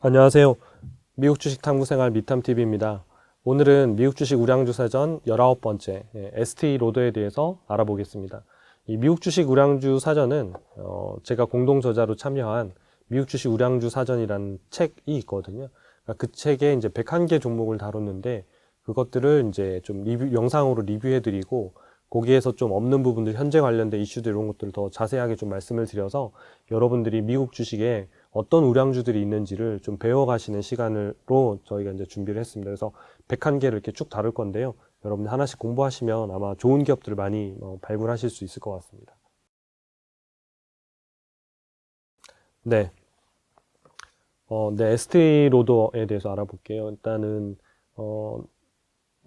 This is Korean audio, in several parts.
안녕하세요. 미국 주식 탐구 생활 미탐TV입니다. 오늘은 미국 주식 우량주사전 19번째 ST 로더에 대해서 알아보겠습니다. 이 미국 주식 우량주 사전은 제가 공동 저자로 참여한 미국 주식 우량주 사전이라는 책이 있거든요. 그러니까 그 책에 이제 101개 종목을 다뤘는데 그것들을 이제 좀 영상으로 리뷰해드리고 거기에서 좀 없는 부분들, 현재 관련된 이슈들 이런 것들을 더 자세하게 좀 말씀을 드려서 여러분들이 미국 주식에 어떤 우량주들이 있는지를 좀 배워가시는 시간으로 저희가 이제 준비를 했습니다. 그래서 101개를 이렇게 쭉 다룰 건데요. 여러분들 하나씩 공부하시면 아마 좋은 기업들을 많이 발굴하실 수 있을 것 같습니다. 네. 네, ST 로더에 대해서 알아볼게요. 일단은,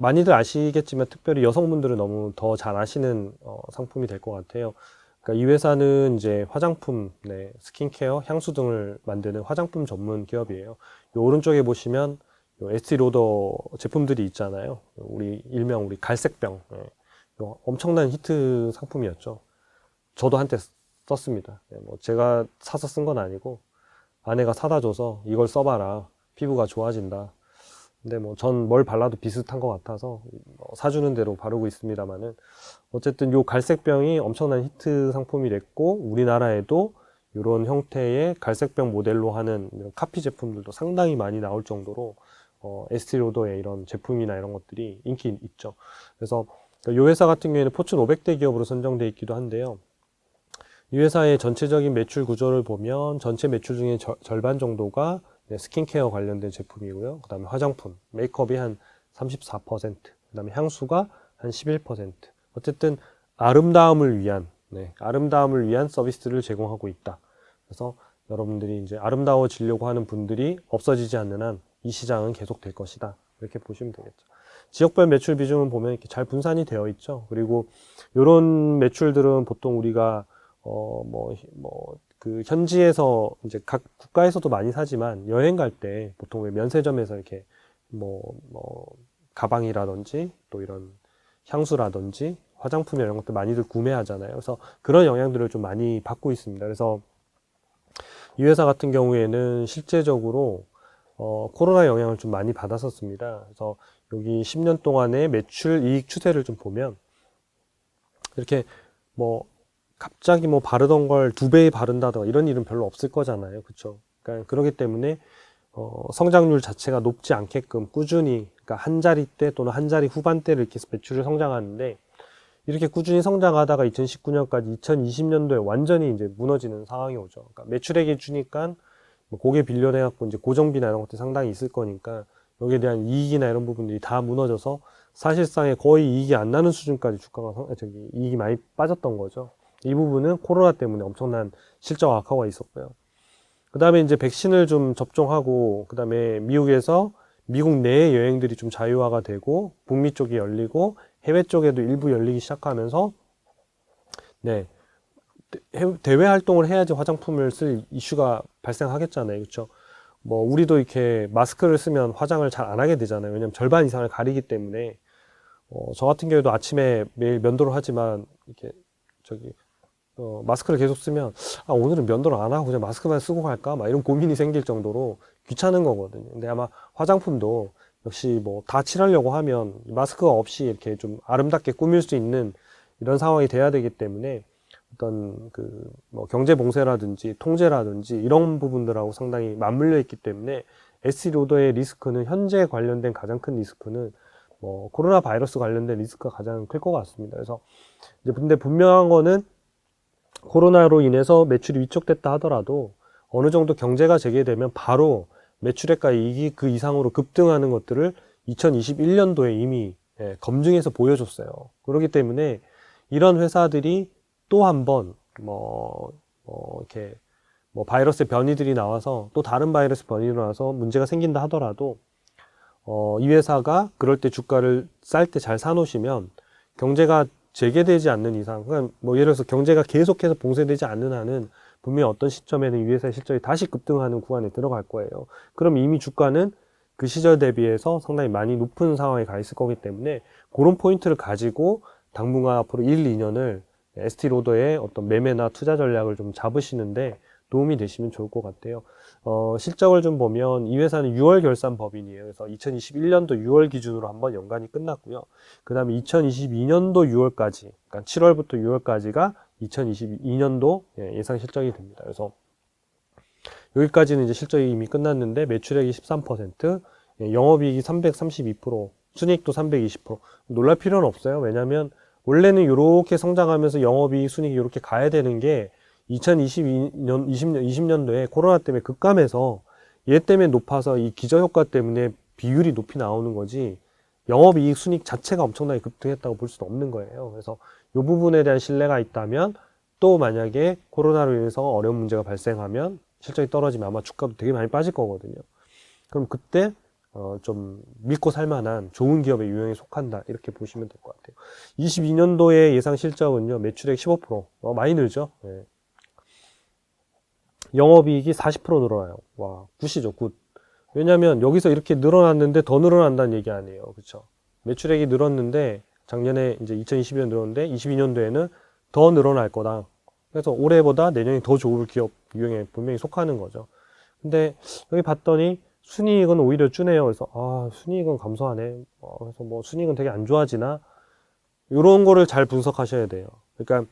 많이들 아시겠지만 특별히 여성분들은 너무 더 잘 아시는 상품이 될 것 같아요. 그러니까 이 회사는 이제 화장품, 네, 스킨케어, 향수 등을 만드는 화장품 전문 기업이에요. 요 오른쪽에 보시면 요 에스티 로더 제품들이 있잖아요. 일명 우리 갈색병. 네, 요 엄청난 히트 상품이었죠. 저도 한때 썼습니다. 네, 뭐 제가 사서 쓴 건 아니고 아내가 사다 줘서 이걸 써봐라. 피부가 좋아진다. 근데 뭐 전 뭘 발라도 비슷한 것 같아서 사주는 대로 바르고 있습니다만은 어쨌든 요 갈색병이 엄청난 히트 상품이 됐고 우리나라에도 이런 형태의 갈색병 모델로 하는 이런 카피 제품들도 상당히 많이 나올 정도로 에스티로더의 이런 제품이나 이런 것들이 인기 있죠. 그래서 이 회사 같은 경우에는 포춘 500대 기업으로 선정되어 있기도 한데요. 이 회사의 전체적인 매출 구조를 보면 전체 매출 중에 절반 정도가 스킨케어 관련된 제품이고요. 그 다음에 화장품, 메이크업이 한 34%, 그 다음에 향수가 한 11%. 어쨌든 아름다움을 위한 서비스를 제공하고 있다. 그래서 여러분들이 이제 아름다워지려고 하는 분들이 없어지지 않는 한 이 시장은 계속 될 것이다. 이렇게 보시면 되겠죠. 지역별 매출 비중을 보면 이렇게 잘 분산이 되어 있죠. 그리고 이런 매출들은 보통 우리가 그 현지에서 이제 각 국가에서도 많이 사지만 여행 갈 때 보통 왜 면세점에서 이렇게 뭐 가방이라든지 또 이런 향수라든지 화장품 이런 것들 많이들 구매하잖아요. 그래서 그런 영향들을 좀 많이 받고 있습니다. 그래서 이 회사 같은 경우에는 실제적으로 코로나 영향을 좀 많이 받았었습니다. 그래서 여기 10년 동안의 매출 이익 추세를 좀 보면 이렇게 뭐 갑자기 뭐 바르던 걸 2배 바른다던가 이런 일은 별로 없을 거잖아요. 그렇죠? 그러니까 그렇기 때문에 성장률 자체가 높지 않게끔 꾸준히 그러니까 한 자리대 또는 한 자리 후반대를 이렇게 매출을 성장하는데 이렇게 꾸준히 성장하다가 2019년까지 2020년도에 완전히 이제 무너지는 상황이 오죠. 그러니까 매출액이 주니까 뭐 고개 빌려내 갖고 이제 고정비나 이런 것들이 상당히 있을 거니까 여기에 대한 이익이나 이런 부분들이 다 무너져서 사실상에 거의 이익이 안 나는 수준까지 주가가 이익이 많이 빠졌던 거죠. 이 부분은 코로나 때문에 엄청난 실적 악화가 있었고요. 그 다음에 이제 백신을 좀 접종하고, 그 다음에 미국에서 미국 내의 여행들이 좀 자유화가 되고, 북미 쪽이 열리고, 해외 쪽에도 일부 열리기 시작하면서, 네, 대외 활동을 해야지 화장품을 쓸 이슈가 발생하겠잖아요. 그렇죠? 뭐, 우리도 이렇게 마스크를 쓰면 화장을 잘 안 하게 되잖아요. 왜냐면 절반 이상을 가리기 때문에, 저 같은 경우에도 아침에 매일 면도를 하지만, 이렇게, 저기, 마스크를 계속 쓰면 오늘은 면도를 안 하고 그냥 마스크만 쓰고 갈까? 막 이런 고민이 생길 정도로 귀찮은 거거든요. 근데 아마 화장품도 역시 뭐 다 칠하려고 하면 마스크가 없이 이렇게 좀 아름답게 꾸밀 수 있는 이런 상황이 돼야 되기 때문에 어떤 그 뭐 경제 봉쇄라든지 통제라든지 이런 부분들하고 상당히 맞물려 있기 때문에 에스티로더의 리스크는 현재 관련된 가장 큰 리스크는 뭐 코로나 바이러스 관련된 리스크가 가장 클 것 같습니다. 그래서 이제 근데 분명한 거는 코로나로 인해서 매출이 위축됐다 하더라도 어느 정도 경제가 재개되면 바로 매출액과 이익이 그 이상으로 급등하는 것들을 2021년도에 이미 검증해서 보여줬어요. 그렇기 때문에 이런 회사들이 또 한 번 이렇게 뭐 바이러스의 변이들이 나와서 또 다른 바이러스 변이로 나와서 문제가 생긴다 하더라도 이 회사가 그럴 때 주가를 쌀 때 잘 사놓으시면 경제가 재개되지 않는 이상, 그러니까 뭐 예를 들어서 경제가 계속해서 봉쇄되지 않는 한은 분명히 어떤 시점에는 이 회사의 실적이 다시 급등하는 구간에 들어갈 거예요. 그럼 이미 주가는 그 시절 대비해서 상당히 많이 높은 상황에 가 있을 거기 때문에 그런 포인트를 가지고 당분간 앞으로 1, 2년을 에스티로더의 어떤 매매나 투자 전략을 좀 잡으시는데 도움이 되시면 좋을 것 같아요. 실적을 좀 보면 이 회사는 6월 결산 법인이에요. 그래서 2021년도 6월 기준으로 한번 연간이 끝났고요. 그 다음에 2022년도 6월까지, 그러니까 7월부터 6월까지가 2022년도 예상 실적이 됩니다. 그래서 여기까지는 이제 실적이 이미 끝났는데 매출액이 13%, 영업이익이 332%, 순이익도 320%. 놀랄 필요는 없어요. 왜냐하면 원래는 이렇게 성장하면서 영업이익, 순이익이 이렇게 가야 되는 게 2022년, 20년도에 코로나 때문에 급감해서 얘 때문에 높아서 이 기저효과 때문에 비율이 높이 나오는 거지 영업이익, 순이익 자체가 엄청나게 급등했다고 볼 수는 없는 거예요. 그래서 이 부분에 대한 신뢰가 있다면 또 만약에 코로나로 인해서 어려운 문제가 발생하면 실적이 떨어지면 아마 주가도 되게 많이 빠질 거거든요. 그럼 그때 좀 믿고 살만한 좋은 기업의 유형에 속한다 이렇게 보시면 될 것 같아요. 22년도의 예상 실적은요 매출액 15% 많이 늘죠. 네. 영업이익이 40% 늘어나요. 와 굿이죠 굿. 왜냐하면 여기서 이렇게 늘어났는데 더 늘어난다는 얘기 아니에요. 그렇죠? 매출액이 늘었는데 작년에 이제 2021년 늘었는데 22년도에는 더 늘어날 거다. 그래서 올해보다 내년이 더 좋을 기업 유형에 분명히 속하는 거죠. 근데 여기 봤더니 순이익은 오히려 주네요. 그래서 순이익은 감소하네. 그래서 뭐 순이익은 되게 안 좋아지나? 이런 거를 잘 분석하셔야 돼요. 그러니까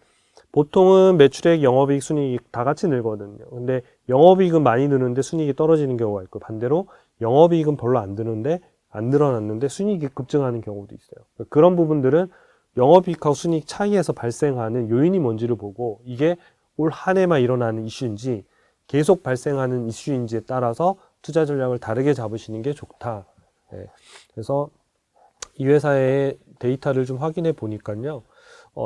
보통은 매출액, 영업이익, 순이익 다 같이 늘거든요. 근데 영업이익은 많이 느는데 순이익이 떨어지는 경우가 있고 반대로 영업이익은 별로 안 드는데 안 늘어났는데 순이익이 급증하는 경우도 있어요. 그런 부분들은 영업이익하고 순이익 차이에서 발생하는 요인이 뭔지를 보고 이게 올 한 해만 일어나는 이슈인지 계속 발생하는 이슈인지에 따라서 투자 전략을 다르게 잡으시는 게 좋다. 네. 그래서 이 회사의 데이터를 좀 확인해 보니까요.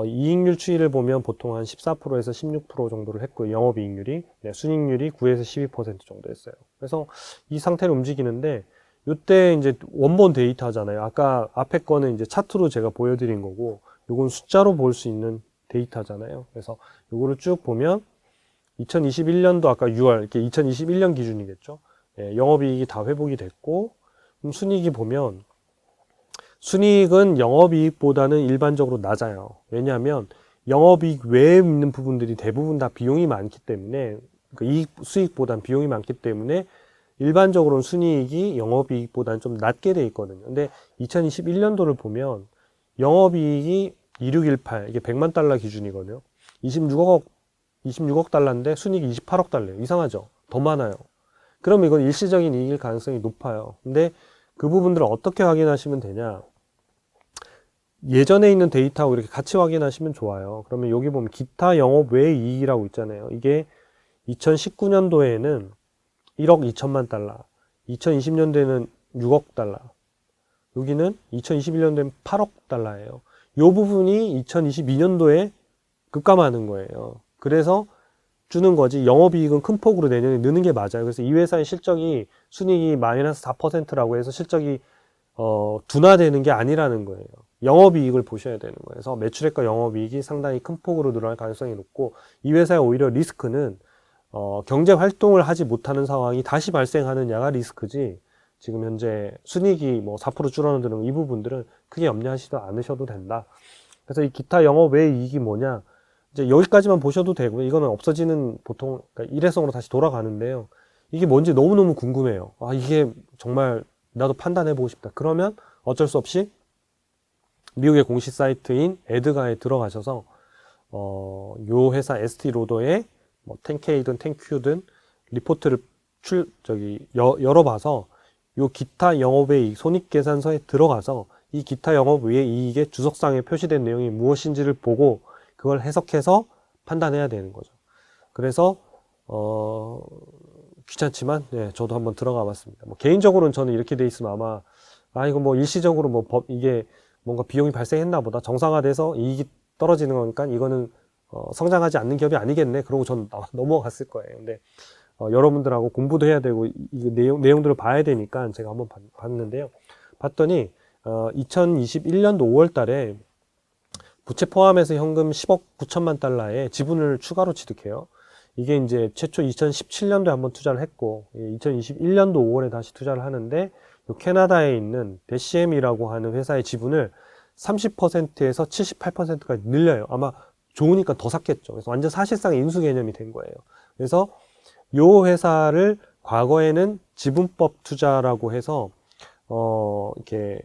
이익률 추이를 보면 보통 한 14%에서 16% 정도를 했고요. 영업이익률이. 네, 순이익률이 9에서 12% 정도 했어요. 그래서 이 상태로 움직이는데 이때 이제 원본 데이터잖아요. 아까 앞에 거는 이제 차트로 제가 보여드린 거고 요건 숫자로 볼 수 있는 데이터잖아요. 그래서 요거를 쭉 보면 2021년도 아까 6월 이렇게 2021년 기준이겠죠. 예, 영업이익이 다 회복이 됐고 그럼 순이익이 보면 순이익은 영업이익보다는 일반적으로 낮아요. 왜냐하면 영업이익 외에 있는 부분들이 대부분 다 비용이 많기 때문에 이익 수익보단 비용이 많기 때문에 일반적으로는 순이익이 영업이익보다는 좀 낮게 돼 있거든요. 근데 2021년도를 보면 영업이익이 2618 이게 100만 달러 기준이거든요. 26억 달러인데 순이익이 28억 달러예요. 이상하죠? 더 많아요. 그럼 이건 일시적인 이익일 가능성이 높아요. 근데 그 부분들을 어떻게 확인하시면 되냐? 예전에 있는 데이터하고 이렇게 같이 확인하시면 좋아요. 그러면 여기 보면 기타 영업 외 이익이라고 있잖아요. 이게 2019년도에는 1억 2천만 달러, 2020년도에는 6억 달러, 여기는 2021년도에는 8억 달러예요. 이 부분이 2022년도에 급감하는 거예요. 그래서 주는 거지 영업이익은 큰 폭으로 내년에 느는 게 맞아요. 그래서 이 회사의 실적이 순이익이 마이너스 4%라고 해서 실적이 둔화되는 게 아니라는 거예요. 영업이익을 보셔야 되는 거예요. 그래서 매출액과 영업이익이 상당히 큰 폭으로 늘어날 가능성이 높고 이 회사의 오히려 리스크는 경제 활동을 하지 못하는 상황이 다시 발생하느냐가 리스크지 지금 현재 순이익이 뭐 4% 줄어드는 이 부분들은 크게 염려하시지 않으셔도 된다. 그래서 이 기타 영업 외 이익이 뭐냐 이제 여기까지만 보셔도 되고요. 이거는 없어지는 보통 그러니까 일회성으로 다시 돌아가는데요. 이게 뭔지 너무너무 궁금해요. 이게 정말 나도 판단해보고 싶다. 그러면 어쩔 수 없이 미국의 공식 사이트인 에드가에 들어가셔서 요 회사 ST로더의 뭐 10K든 10Q든 리포트를 열어봐서 요 기타 영업의 이익 손익계산서에 들어가서 이 기타 영업 외의 이익의 주석상에 표시된 내용이 무엇인지를 보고 그걸 해석해서 판단해야 되는 거죠. 그래서 귀찮지만 저도 한번 들어가 봤습니다. 뭐 개인적으로는 저는 이렇게 돼 있으면 아마 이거 뭐 일시적으로 뭐 이게 뭔가 비용이 발생했나 보다 정상화돼서 이익이 떨어지는 거니까 이거는 성장하지 않는 기업이 아니겠네 그러고 저는 넘어갔을 거예요. 근데 여러분들하고 공부도 해야 되고 이 내용들을 봐야 되니까 제가 한번 봤는데요. 봤더니 2021년도 5월 달에 부채 포함해서 현금 10억 9천만 달러의 지분을 추가로 취득해요. 이게 이제 최초 2017년도에 한번 투자를 했고 2021년도 5월에 다시 투자를 하는데 캐나다에 있는 데시엠이라고 하는 회사의 지분을 30%에서 78%까지 늘려요. 아마 좋으니까 더 샀겠죠. 그래서 완전 사실상 인수 개념이 된 거예요. 그래서 요 회사를 과거에는 지분법 투자라고 해서 이렇게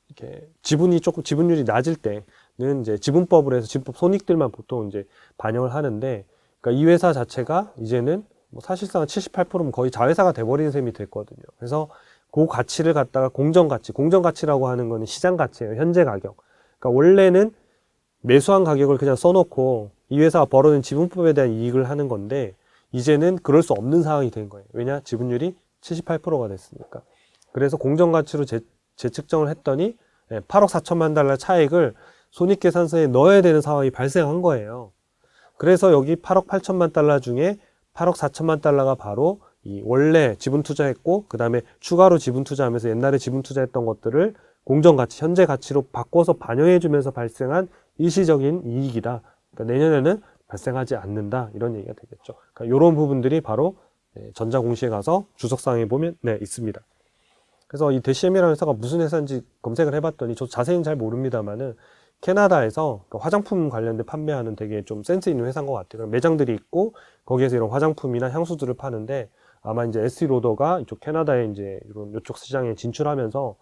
이렇게 지분율이 낮을 때는 이제 지분법을 해서 지분법 손익들만 보통 이제 반영을 하는데, 그러니까 이 회사 자체가 이제는 뭐 사실상 78%면 거의 자회사가 돼버리는 셈이 됐거든요. 그래서 그 가치를 갖다가 공정가치라고 하는 거는 시장 가치예요. 현재 가격. 그러니까 원래는 매수한 가격을 그냥 써놓고 이 회사가 벌어낸 지분법에 대한 이익을 하는 건데, 이제는 그럴 수 없는 상황이 된 거예요. 왜냐? 지분율이 78%가 됐으니까. 그래서 공정가치로 재측정을 했더니 8억 4천만 달러 차익을 손익계산서에 넣어야 되는 상황이 발생한 거예요. 그래서 여기 8억 8천만 달러 중에 8억 4천만 달러가 바로 이 원래 지분 투자했고, 그 다음에 추가로 지분 투자하면서 옛날에 지분 투자했던 것들을 공정가치, 현재 가치로 바꿔서 반영해주면서 발생한 일시적인 이익이다. 그러니까 내년에는 발생하지 않는다. 이런 얘기가 되겠죠. 그러니까 이런 부분들이 바로 전자공시에 가서 주석상에 보면 있습니다. 그래서 이 데시엠이라는 회사가 무슨 회사인지 검색을 해봤더니, 저 자세히는 잘 모릅니다만은 캐나다에서 화장품 관련된 판매하는 되게 좀 센스 있는 회사인 것 같아요. 매장들이 있고 거기에서 이런 화장품이나 향수들을 파는데, 아마 이제 에스티로더가 이쪽 캐나다에 이제 이쪽 시장에 진출하면서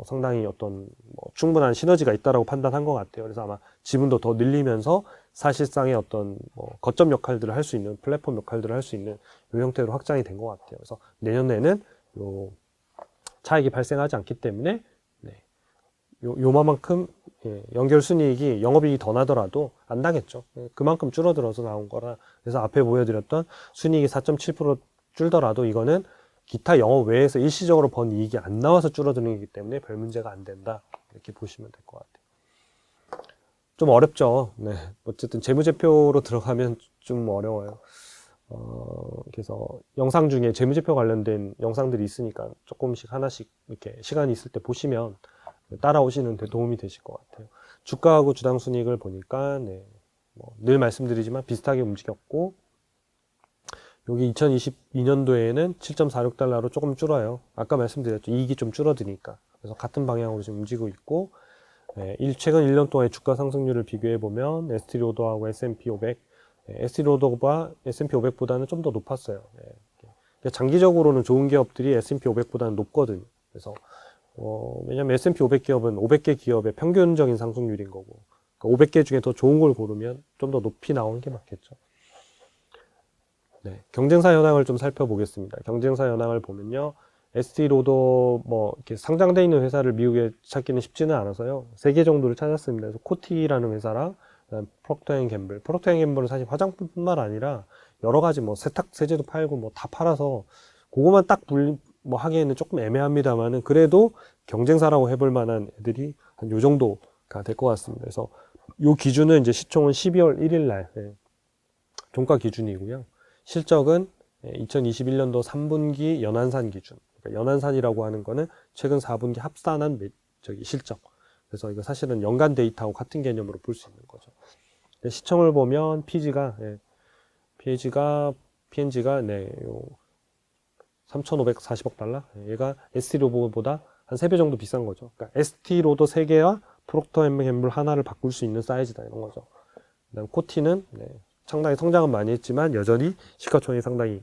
상당히 어떤 충분한 시너지가 있다라고 판단한 것 같아요. 그래서 아마 지분도 더 늘리면서 사실상의 어떤 거점 역할들을 할 수 있는, 플랫폼 역할들을 할 수 있는 이 형태로 확장이 된 것 같아요. 그래서 내년에는 요 차익이 발생하지 않기 때문에 요만큼 연결 순이익이 영업이익이 더 나더라도 안 나겠죠. 그만큼 줄어들어서 나온 거라. 그래서 앞에 보여드렸던 순이익이 4.7% 줄더라도 이거는 기타 영업 외에서 일시적으로 번 이익이 안 나와서 줄어드는 거기 때문에 별 문제가 안 된다. 이렇게 보시면 될 것 같아요. 좀 어렵죠. 네. 어쨌든 재무제표로 들어가면 좀 어려워요. 그래서 영상 중에 재무제표 관련된 영상들이 있으니까 조금씩 하나씩 이렇게 시간이 있을 때 보시면 따라오시는 데 도움이 되실 것 같아요. 주가하고 주당 순이익을 보니까 늘 말씀드리지만 비슷하게 움직였고, 여기 2022년도에는 7.46달러로 조금 줄어요. 아까 말씀드렸죠. 이익이 좀 줄어드니까. 그래서 같은 방향으로 지금 움직이고 있고, 최근 1년 동안의 주가 상승률을 비교해 보면 ST로더하고 S&P 500, ST로더가 S&P 500보다는 좀 더 높았어요. 장기적으로는 좋은 기업들이 S&P 500보다는 높거든요. 그래서 왜냐면 S&P 500 기업은 500개 기업의 평균적인 상승률인 거고, 그러니까 500개 중에 더 좋은 걸 고르면 좀 더 높이 나오는 게 맞겠죠. 경쟁사 현황을 좀 살펴보겠습니다. 경쟁사 현황을 보면요, ST로더 이렇게 상장돼 있는 회사를 미국에 찾기는 쉽지는 않아서요. 3개 정도를 찾았습니다. 그래서 코티라는 회사랑 프록터앤갬블. 프록터앤갬블은 사실 화장품뿐만 아니라 여러 가지 세탁 세제도 팔고 다 팔아서 그거만 딱 하기에는 조금 애매합니다만은, 그래도 경쟁사라고 해볼 만한 애들이 한 요 정도가 될 것 같습니다. 그래서 요 기준은 이제 시총은 12월 1일 날 종가 기준이고요. 실적은 2021년도 3분기 연한산 기준. 그러니까 연한산이라고 하는 거는 최근 4분기 합산한 실적. 그래서 이거 사실은 연간 데이터하고 같은 개념으로 볼 수 있는 거죠. 시총을 보면 PG가 3,540억 달러. 얘가 ST로더보다 한 3배 정도 비싼 거죠. 그러니까 ST로더 3개와 프록터앤갬블 하나를 바꿀 수 있는 사이즈다, 이런 거죠. 그다음 코티는 상당히 성장은 많이 했지만 여전히 시가총액이 상당히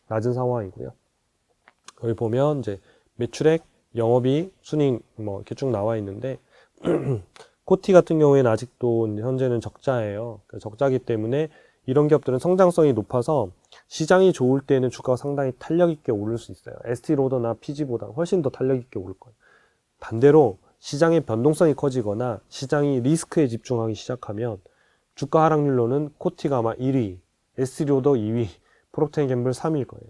낮은 상황이고요. 여기 보면 이제 매출액, 영업이익, 순이익 이렇게 쭉 나와 있는데 코티 같은 경우에는 아직도 현재는 적자예요. 적자기 때문에 이런 기업들은 성장성이 높아서 시장이 좋을 때는 주가가 상당히 탄력 있게 오를 수 있어요. ST로더나 PG보다 훨씬 더 탄력 있게 오를 거예요. 반대로 시장의 변동성이 커지거나 시장이 리스크에 집중하기 시작하면 주가 하락률로는 코티가 아마 1위, ST로더 2위, 프록터앤갬블 3위일 거예요.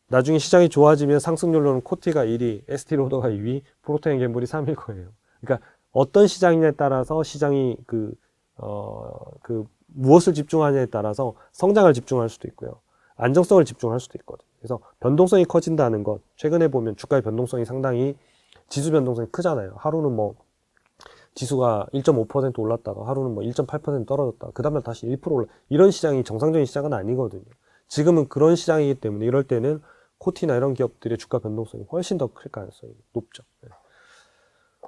나중에 시장이 좋아지면 상승률로는 코티가 1위, ST로더가 2위, 프록터앤갬블이 3위일 거예요. 그러니까 어떤 시장이냐에 따라서 시장이 무엇을 집중하냐에 따라서 성장을 집중할 수도 있고요. 안정성을 집중할 수도 있거든요. 그래서 변동성이 커진다는 것, 최근에 보면 주가의 변동성이 상당히 지수 변동성이 크잖아요. 하루는 지수가 1.5% 올랐다가 하루는 1.8% 떨어졌다. 그 다음날 다시 1% 올라. 이런 시장이 정상적인 시장은 아니거든요. 지금은 그런 시장이기 때문에 이럴 때는 코티나 이런 기업들의 주가 변동성이 훨씬 더 클 가능성이 높죠.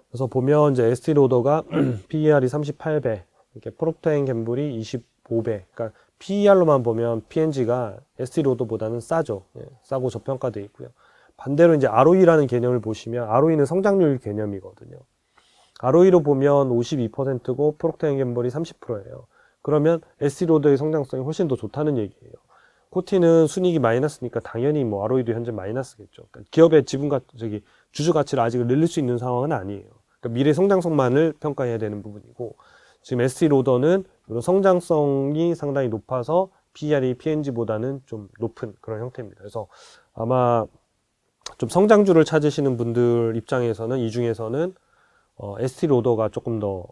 그래서 보면 이제 ST로더가 PER이 38배, 이렇게 프록터앤갬블이 25배. 그러니까 PER로만 보면 P&G가 ST로더보다는 싸죠. 예, 싸고 저평가되어 있고요. 반대로 이제 ROE라는 개념을 보시면 ROE는 성장률 개념이거든요. ROE로 보면 52%고 프록터 앤 gem벌이 30%예요. 그러면 ST로더의 성장성이 훨씬 더 좋다는 얘기예요. 코티는 순이익이 마이너스니까 당연히 뭐 ROE도 현재 마이너스겠죠. 그러니까 기업의 주주 가치를 아직 늘릴 수 있는 상황은 아니에요. 그러니까 미래 성장성만을 평가해야 되는 부분이고, 지금 ST로더는 이런 성장성이 상당히 높아서 PER이 P&G보다는 좀 높은 그런 형태입니다. 그래서 아마 좀 성장주를 찾으시는 분들 입장에서는 이 중에서는 ST로더가 조금 더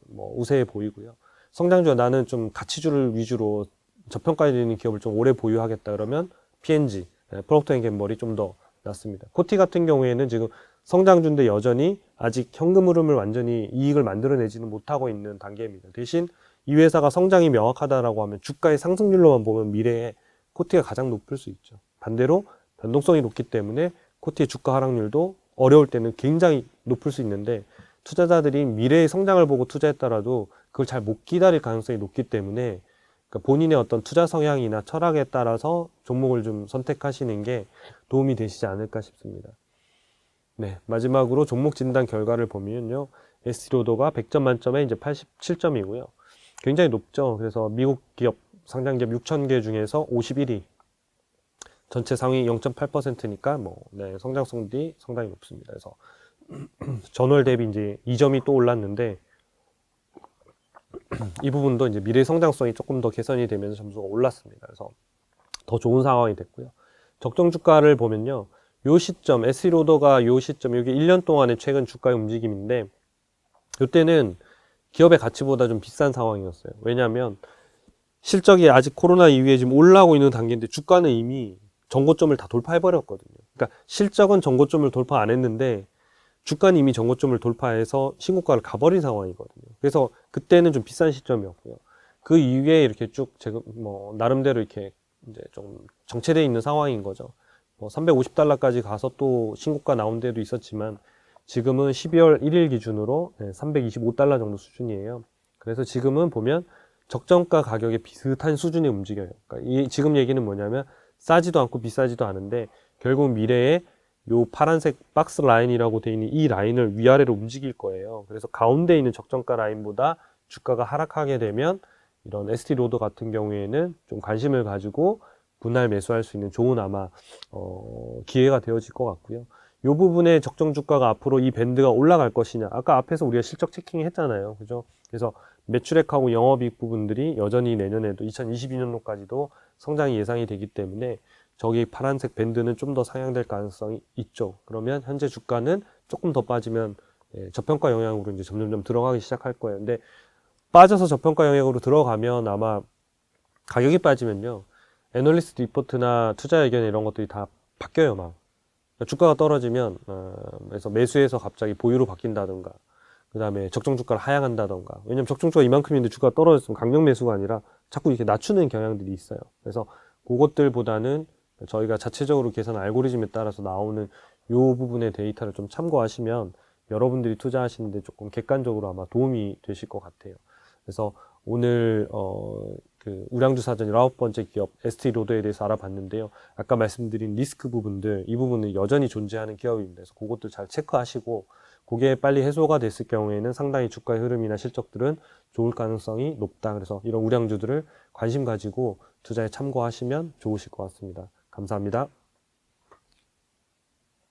뭐 우세해 보이고요. 성장주가 나는 좀 가치주를 위주로 저평가되는 기업을 좀 오래 보유하겠다 그러면 P&G, 프록터 앤 gem벌이 좀 더 낫습니다. 코티 같은 경우에는 지금 성장주인데 여전히 아직 현금 흐름을 완전히 이익을 만들어내지는 못하고 있는 단계입니다. 대신 이 회사가 성장이 명확하다라고 하면 주가의 상승률로만 보면 미래에 코티가 가장 높을 수 있죠. 반대로 변동성이 높기 때문에 코티의 주가 하락률도 어려울 때는 굉장히 높을 수 있는데, 투자자들이 미래의 성장을 보고 투자했더라도 그걸 잘 못 기다릴 가능성이 높기 때문에, 그러니까 본인의 어떤 투자 성향이나 철학에 따라서 종목을 좀 선택하시는 게 도움이 되시지 않을까 싶습니다. 네, 마지막으로 종목 진단 결과를 보면요, ST로더가 100점 만점에 이제 87점이고요. 굉장히 높죠. 그래서 미국 기업, 상장기업 6,000개 중에서 51위. 전체 상위 0.8%니까 성장성이 상당히 높습니다. 그래서 전월 대비 이제 2점이 또 올랐는데, 이 부분도 이제 미래 성장성이 조금 더 개선이 되면서 점수가 올랐습니다. 그래서 더 좋은 상황이 됐고요. 적정 주가를 보면요, 요 시점, ST로더가 요 시점, 이게 1년 동안의 최근 주가의 움직임인데, 이때는 기업의 가치보다 좀 비싼 상황이었어요. 왜냐하면 실적이 아직 코로나 이후에 지금 올라오고 있는 단계인데 주가는 이미 전고점을 다 돌파해버렸거든요. 그러니까 실적은 전고점을 돌파 안 했는데 주가는 이미 전고점을 돌파해서 신고가를 가버린 상황이거든요. 그래서 그때는 좀 비싼 시점이었고요. 그 이후에 이렇게 쭉 나름대로 이렇게 이제 좀 정체되어 있는 상황인 거죠. 350달러까지 가서 또 신고가 나온 데도 있었지만 지금은 12월 1일 기준으로 325달러 정도 수준이에요. 그래서 지금은 보면 적정가 가격에 비슷한 수준이 움직여요. 그러니까 지금 얘기는 뭐냐면 싸지도 않고 비싸지도 않은데 결국 미래에 요 파란색 박스 라인이라고 되어 있는 이 라인을 위아래로 움직일 거예요. 그래서 가운데 있는 적정가 라인보다 주가가 하락하게 되면 이런 ST로더 같은 경우에는 좀 관심을 가지고 분할 매수할 수 있는 좋은 아마 기회가 되어질 것 같고요. 이 부분에 적정 주가가 앞으로 이 밴드가 올라갈 것이냐, 아까 앞에서 우리가 실적 체킹 했잖아요. 그죠? 그래서 매출액하고 영업이익 부분들이 여전히 내년에도 2022년도까지도 성장이 예상이 되기 때문에 저기 파란색 밴드는 좀 더 상향될 가능성이 있죠. 그러면 현재 주가는 조금 더 빠지면 저평가 영향으로 이제 점점점 들어가기 시작할 거예요. 근데 빠져서 저평가 영향으로 들어가면 아마 가격이 빠지면요, 애널리스트 리포트나 투자 의견 이런 것들이 다 바뀌어요. 막 주가가 떨어지면 그래서 매수해서 갑자기 보유로 바뀐다든가, 그 다음에 적정 주가를 하향한다던가. 왜냐면 적정 주가 이만큼인데 주가가 떨어졌으면 강력 매수가 아니라 자꾸 이렇게 낮추는 경향들이 있어요. 그래서 그것들보다는 저희가 자체적으로 계산한 알고리즘에 따라서 나오는 요 부분의 데이터를 좀 참고하시면 여러분들이 투자하시는데 조금 객관적으로 아마 도움이 되실 것 같아요. 그래서 오늘 그 우량주 사전 19번째 기업 ST로더에 대해서 알아봤는데요. 아까 말씀드린 리스크 부분들, 이 부분은 여전히 존재하는 기업입니다. 그래서 그것도 잘 체크하시고, 그게 빨리 해소가 됐을 경우에는 상당히 주가의 흐름이나 실적들은 좋을 가능성이 높다. 그래서 이런 우량주들을 관심 가지고 투자에 참고하시면 좋으실 것 같습니다. 감사합니다.